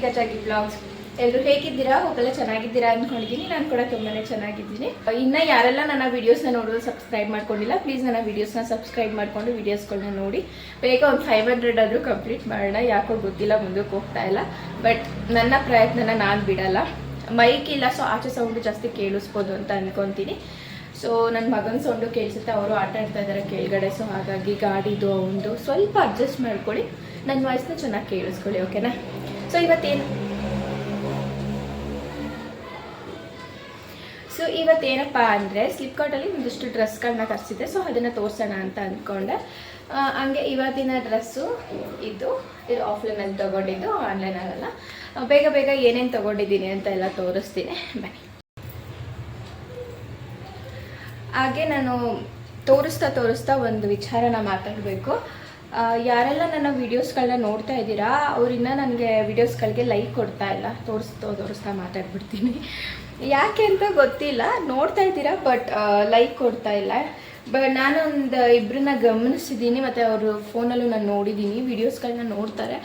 ಗಜಾಗಿ blogs. ಎಲ್ಲರೂ ಹೇಗಿದ್ದೀರಾ? ಹೋಗಲ್ಲ ಚೆನ್ನಾಗಿದ್ದೀರಾ ಅಂದ್ಕೊಂಡಿದ್ದೀನಿ. ನಾನು ಕೂಡ ತುಂಬಾ ಚೆನ್ನಾಗಿದ್ದೀನಿ. ಇನ್ನು ಯಾರೆಲ್ಲ ನನ್ನ ವೀಡಿಯೋಸ್ನ ನೋಡೋದು ಸಬ್ಸ್ಕ್ರೈಬ್ ಮಾಡ್ಕೊಂಡಿಲ್ಲ, ಪ್ಲೀಸ್ ನನ್ನ ವೀಡಿಯೋಸ್ನ ಸಬ್ಸ್ಕ್ರೈಬ್ ಮಾಡಿಕೊಂಡು ವೀಡಿಯೋಸ್ಗಳನ್ನ ನೋಡಿ. ಬೇಗ ಒಂದು 500 ಆದರೂ ಕಂಪ್ಲೀಟ್ ಮಾಡೋಣ. ಯಾಕೋ ಗೊತ್ತಿಲ್ಲ, ಮುಂದಕ್ಕೆ ಹೋಗ್ತಾ ಇಲ್ಲ. ಬಟ್ ನನ್ನ ಪ್ರಯತ್ನನ ನಾನು ಬಿಡಲ್ಲ. ಮೈಕ್ ಇಲ್ಲ, ಸೊ ಆಚೆ ಸೌಂಡು ಜಾಸ್ತಿ ಕೇಳಿಸ್ಬೋದು ಅಂತ ಅಂದ್ಕೊತೀನಿ. ಸೊ ನನ್ನ ಮಗನ ಸೌಂಡು ಕೇಳಿಸುತ್ತೆ, ಅವರು ಆಟ ಆಡ್ತಾ ಇದ್ದಾರೆ ಕೆಳಗಡೆ. ಸೊ ಹಾಗಾಗಿ ಗಾಡಿದು ಅವನದು ಸ್ವಲ್ಪ ಅಡ್ಜಸ್ಟ್ ಮಾಡ್ಕೊಳ್ಳಿ, ನನ್ನ ವಾಯ್ಸ್ನ ಚೆನ್ನಾಗಿ ಕೇಳಿಸ್ಕೊಳ್ಳಿ, ಓಕೆನಾ? ಸೊ ಇವತ್ತೇನಪ್ಪ ಅಂದರೆ ಫ್ಲಿಪ್ಕಾರ್ಟಲ್ಲಿ ಒಂದಿಷ್ಟು ಡ್ರೆಸ್ಗಳನ್ನ ತರಿಸಿದ್ದೆ. ಸೊ ಅದನ್ನು ತೋರಿಸೋಣ ಅಂತ ಅಂದ್ಕೊಂಡೆ. ಹಂಗೆ ಇವತ್ತಿನ ಡ್ರೆಸ್ಸು ಇದು ಆಫ್ಲೈನಲ್ಲಿ ತೊಗೊಂಡಿದ್ದು, ಆನ್ಲೈನಲ್ಲ. ಬೇಗ ಬೇಗ ಏನೇನು ತೊಗೊಂಡಿದ್ದೀನಿ ಅಂತ ಎಲ್ಲ ತೋರಿಸ್ತೀನಿ ಬನ್ನಿ. ಹಾಗೆ ನಾನು ತೋರಿಸ್ತಾ ಒಂದು ವಿಚಾರನ ಮಾತಾಡಬೇಕು. ಯಾರೆಲ್ಲ ನನ್ನ ವೀಡಿಯೋಸ್ಗಳನ್ನ ನೋಡ್ತಾ ಇದ್ದೀರಾ ಅವರಿಂದ ನನಗೆ ವೀಡಿಯೋಸ್ಗಳಿಗೆ ಲೈಕ್ ಕೊಡ್ತಾ ಇಲ್ಲ. ತೋರಿಸ್ತಾ ಮಾತಾಡ್ಬಿಡ್ತೀನಿ. ಯಾಕೆ ಅಂತ ಗೊತ್ತಿಲ್ಲ. ನೋಡ್ತಾ ಇದ್ದೀರಾ ಬಟ್ ಲೈಕ್ ಕೊಡ್ತಾ ಇಲ್ಲ. ಬಟ್ ನಾನೊಂದು ಇಬ್ಬರನ್ನ ಗಮನಿಸಿದ್ದೀನಿ, ಮತ್ತು ಅವರು ಫೋನಲ್ಲೂ ನಾನು ನೋಡಿದ್ದೀನಿ, ವೀಡಿಯೋಸ್ಗಳನ್ನ ನೋಡ್ತಾರೆ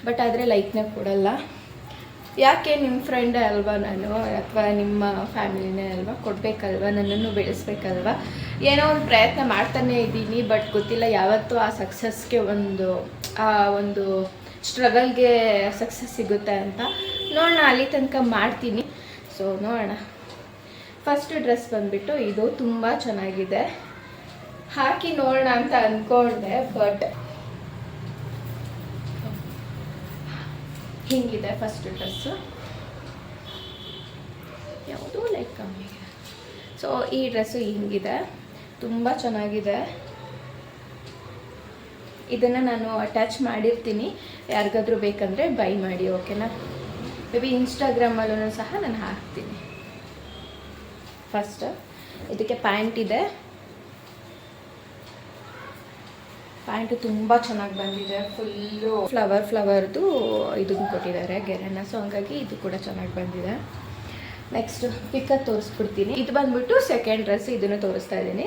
ಬಟ್ ಆದರೆ ಲೈಕ್ನ ಕೊಡಲ್ಲ. ಯಾಕೆ? ನಿಮ್ಮ ಫ್ರೆಂಡೇ ಅಲ್ವಾ ನಾನು, ಅಥವಾ ನಿಮ್ಮ ಫ್ಯಾಮಿಲಿನೇ ಅಲ್ವಾ, ಕೊಡಬೇಕಲ್ವ, ನನ್ನನ್ನು ಬೆಳೆಸ್ಬೇಕಲ್ವ. ಏನೋ ಒಂದು ಪ್ರಯತ್ನ ಮಾಡ್ತಾನೇ ಇದ್ದೀನಿ, ಬಟ್ ಗೊತ್ತಿಲ್ಲ ಯಾವತ್ತೂ ಆ ಸಕ್ಸಸ್ಗೆ ಒಂದು ಸ್ಟ್ರಗಲ್ಗೆ ಸಕ್ಸಸ್ ಸಿಗುತ್ತೆ ಅಂತ. ನೋಡೋಣ, ಅಲ್ಲಿ ತನಕ ಮಾಡ್ತೀನಿ. ಸೊ ನೋಡೋಣ. ಫಸ್ಟ್ ಡ್ರೆಸ್ ಬಂದುಬಿಟ್ಟು ಇದು ತುಂಬ ಚೆನ್ನಾಗಿದೆ, ಹಾಕಿ ನೋಡೋಣ ಅಂತ ಅಂದ್ಕೊಂಡೆ. ಬಟ್ ಹಿಂಗಿದೆ ಫಸ್ಟ್ ಡ್ರೆಸ್ಸು, ಯಾವುದೂ ಲೈಕ್ ಕಮ್ಮಿ. ಸೊ ಈ ಡ್ರೆಸ್ಸು ಹಿಂಗಿದೆ, ತುಂಬ ಚೆನ್ನಾಗಿದೆ. ಇದನ್ನು ನಾನು ಅಟ್ಯಾಚ್ ಮಾಡಿರ್ತೀನಿ, ಯಾರಿಗಾದ್ರೂ ಬೇಕಂದರೆ ಬೈ ಮಾಡಿ, ಓಕೆನಾ? ಮೇ ಬಿ ಇನ್ಸ್ಟಾಗ್ರಾಮಲ್ಲೂ ಸಹ ನಾನು ಹಾಕ್ತೀನಿ. ಫಸ್ಟ್ ಇದಕ್ಕೆ ಪ್ಯಾಂಟ್ ಇದೆ. ಪ್ಯಾಂಟು ತುಂಬ ಚೆನ್ನಾಗಿ ಬಂದಿದೆ, ಫುಲ್ಲು ಫ್ಲವರ್ದು ಇದನ್ನು ಕೊಟ್ಟಿದ್ದಾರೆ ಗೆರೆನ. ಸೊ ಹಂಗಾಗಿ ಇದು ಕೂಡ ಚೆನ್ನಾಗಿ ಬಂದಿದೆ. ನೆಕ್ಸ್ಟ್ ಪಿಕ್ಕ ತೋರಿಸ್ಬಿಡ್ತೀನಿ. ಇದು ಬಂದ್ಬಿಟ್ಟು ಸೆಕೆಂಡ್ ಡ್ರೆಸ್, ಇದನ್ನು ತೋರಿಸ್ತಾ ಇದ್ದೀನಿ.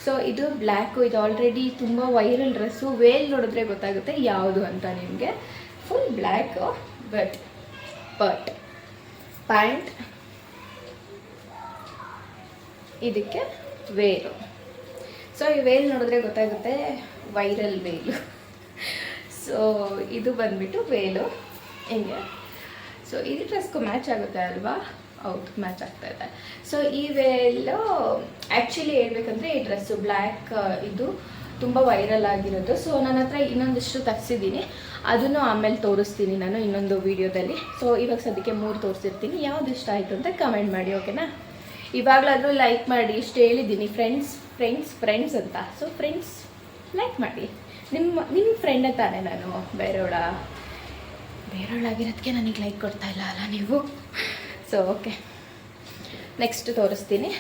ಸೊ ಇದು ಬ್ಲ್ಯಾಕು, ಇದು ಆಲ್ರೆಡಿ ತುಂಬ ವೈರಲ್ ಡ್ರೆಸ್ಸು. ವೇಲ್ ನೋಡಿದ್ರೆ ಗೊತ್ತಾಗುತ್ತೆ ಯಾವುದು ಅಂತ ನಿಮಗೆ. ಫುಲ್ ಬ್ಲ್ಯಾಕು, ಬಟ್ ಪ್ಯಾಂಟ್ ಇದಕ್ಕೆ ವೇಲು. ಸೊ ಈ ವೇಲ್ ನೋಡಿದ್ರೆ ಗೊತ್ತಾಗುತ್ತೆ, ವೈರಲ್ ವೇಲು. ಸೊ ಇದು ಬಂದ್ಬಿಟ್ಟು ವೇಲು ಹಿಂಗೆ. ಸೊ ಈ ಡ್ರೆಸ್ಗೂ ಮ್ಯಾಚ್ ಆಗುತ್ತೆ ಅಲ್ವಾ? ಹೌದು, ಮ್ಯಾಚ್ ಆಗ್ತಾ ಇದೆ. ಸೊ ಈ ವೇಲು ಆ್ಯಕ್ಚುಲಿ ಹೇಳ್ಬೇಕಂದ್ರೆ ಈ ಡ್ರೆಸ್ಸು ಬ್ಲ್ಯಾಕ್ ಇದು ತುಂಬ ವೈರಲ್ ಆಗಿರೋದು. ಸೊ ನನ್ನ ಹತ್ರ ಇನ್ನೊಂದಿಷ್ಟು ತರಿಸಿದ್ದೀನಿ, ಅದನ್ನು ಆಮೇಲೆ ತೋರಿಸ್ತೀನಿ ನಾನು ಇನ್ನೊಂದು ವೀಡಿಯೋದಲ್ಲಿ. ಸೊ ಇವಾಗ ಸದ್ಯಕ್ಕೆ 3 ತೋರಿಸಿರ್ತೀನಿ. ಯಾವ್ದು ಇಷ್ಟ ಆಯಿತು ಅಂತ ಕಮೆಂಟ್ ಮಾಡಿ, ಓಕೆನಾ? ಇವಾಗಲಾದರೂ ಲೈಕ್ ಮಾಡಿ. ಇಷ್ಟು ಹೇಳಿದ್ದೀನಿ, ಫ್ರೆಂಡ್ಸ್ ಅಂತ. ಸೊ ಫ್ರೆಂಡ್ಸ್ ಲೈಕ್ ಮಾಡಿ. ನಿಮ್ಮ ಫ್ರೆಂಡೇ ತಾನೇ ನಾನು, ಬೇರೆಯವಳಾಗಿರೋದಕ್ಕೆ ನನಗೆ ಲೈಕ್ ಕೊಡ್ತಾ ಇಲ್ಲ ಅಲ್ಲ ನೀವು. ಸೊ ಓಕೆ, ನೆಕ್ಸ್ಟ್ ತೋರಿಸ್ತೀನಿ.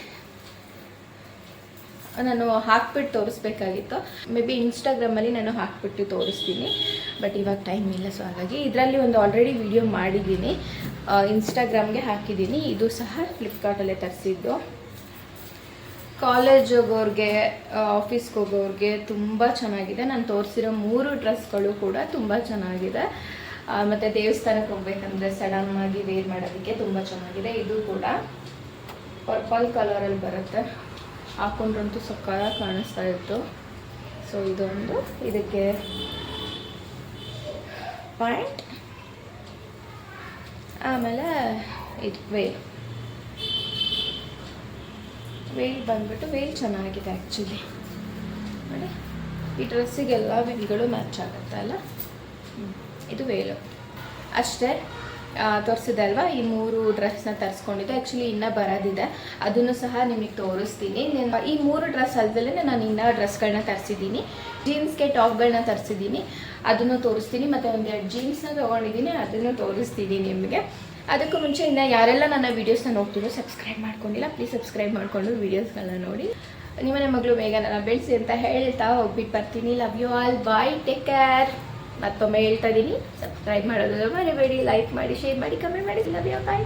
ನಾನು ಹಾಕ್ಬಿಟ್ಟು ತೋರಿಸ್ಬೇಕಾಗಿತ್ತು. ಮೇ ಬಿ ಇನ್ಸ್ಟಾಗ್ರಾಮಲ್ಲಿ ನಾನು ಹಾಕ್ಬಿಟ್ಟು ತೋರಿಸ್ತೀನಿ, ಬಟ್ ಇವಾಗ ಟೈಮ್ ಇಲ್ಲ. ಸೊ ಹಾಗಾಗಿ ಇದರಲ್ಲಿ ಒಂದು ಆಲ್ರೆಡಿ ವಿಡಿಯೋ ಮಾಡಿದ್ದೀನಿ, ಇನ್ಸ್ಟಾಗ್ರಾಮ್ಗೆ ಹಾಕಿದ್ದೀನಿ. ಇದು ಸಹ ಫ್ಲಿಪ್ಕಾರ್ಟಲ್ಲೇ ತರಿಸಿದ್ದು. ಕಾಲೇಜ್ ಹೋಗೋರಿಗೆ, ಆಫೀಸ್ಗೆ ಹೋಗೋರಿಗೆ ತುಂಬ ಚೆನ್ನಾಗಿದೆ. ನಾನು ತೋರಿಸಿರೋ 3 ಡ್ರೆಸ್ಗಳು ಕೂಡ ತುಂಬ ಚೆನ್ನಾಗಿದೆ. ಮತ್ತು ದೇವಸ್ಥಾನಕ್ಕೆ ಹೋಗ್ಬೇಕಂದ್ರೆ ಸಡನ್ನಾಗಿ ವೇರ್ ಮಾಡೋದಕ್ಕೆ ತುಂಬ ಚೆನ್ನಾಗಿದೆ. ಇದು ಕೂಡ ಪರ್ಪಲ್ ಕಲರಲ್ಲಿ ಬರುತ್ತೆ, ಹಾಕೊಂಡ್ರಂತೂ ಸಕ್ಕತ್ತಾಗಿ ಕಾಣಿಸ್ತಾ ಇತ್ತು. ಸೊ ಇದೊಂದು, ಇದಕ್ಕೆ ಪ್ಯಾಂಟ್, ಆಮೇಲೆ ಇದು ವೇಲ್ ಬಂದ್ಬಿಟ್ಟು ವೇಲ್ ಚೆನ್ನಾಗಿದೆ ಆ್ಯಕ್ಚುಲಿ. ನೋಡಿ, ಈ ಡ್ರೆಸ್ಸಿಗೆಲ್ಲ ವೇಲ್ಗಳು ಮ್ಯಾಚ್ ಆಗುತ್ತೆ ಅಲ್ಲ. ಇದು ವೇಲು ಅಷ್ಟೇ. ತೋರಿಸಿದೆ ಅಲ್ವಾ, ಈ 3 ಡ್ರೆಸ್ನ ತರಿಸ್ಕೊಂಡಿದ್ದೆ. ಆ್ಯಕ್ಚುಲಿ ಇನ್ನೂ ಬರೋದಿದೆ, ಅದನ್ನು ಸಹ ನಿಮಗೆ ತೋರಿಸ್ತೀನಿ. ಈ 3 ಡ್ರೆಸ್ ಅಲ್ಲದಲ್ಲೇ ನಾನು ಇನ್ನೂ ಡ್ರೆಸ್ಗಳನ್ನ ತರಿಸಿದ್ದೀನಿ. ಜೀನ್ಸ್ಗೆ ಟಾಪ್ಗಳನ್ನ ತರಿಸಿದ್ದೀನಿ, ಅದನ್ನು ತೋರಿಸ್ತೀನಿ. ಮತ್ತು 1-2 ಜೀನ್ಸ್ನ ತೊಗೊಂಡಿದ್ದೀನಿ, ಅದನ್ನು ತೋರಿಸ್ತೀನಿ ನಿಮಗೆ. ಅದಕ್ಕೂ ಮುಂಚೆ ಇನ್ನು ಯಾರೆಲ್ಲ ನನ್ನ ವೀಡಿಯೋಸ್ನ ನೋಡ್ತಿರೋ ಸಬ್ಸ್ಕ್ರೈಬ್ ಮಾಡ್ಕೊಂಡಿಲ್ಲ, ಪ್ಲೀಸ್ ಸಬ್ಸ್ಕ್ರೈಬ್ ಮಾಡಿಕೊಂಡು ವೀಡಿಯೋಸ್ಗಳನ್ನ ನೋಡಿ. ನಿಮ್ಮನೆ ಮಗಳು ಬೇಗ ನನ್ನ ಬೆಳೆಸಿ ಅಂತ ಹೇಳ್ತಾ ಹೋಗ್ಬಿಟ್ಟು ಬರ್ತೀನಿ. Love you all, bye, take care. ಮತ್ತೊಮ್ಮೆ ಹೇಳ್ತಾ ಇದ್ದೀನಿ, ಸಬ್ಸ್ಕ್ರೈಬ್ ಮಾಡೋದು ಮರಿಬೇಡಿ, ಲೈಕ್ ಮಾಡಿ, ಶೇರ್ ಮಾಡಿ, ಕಮೆಂಟ್ ಮಾಡಿ. Love you, bye.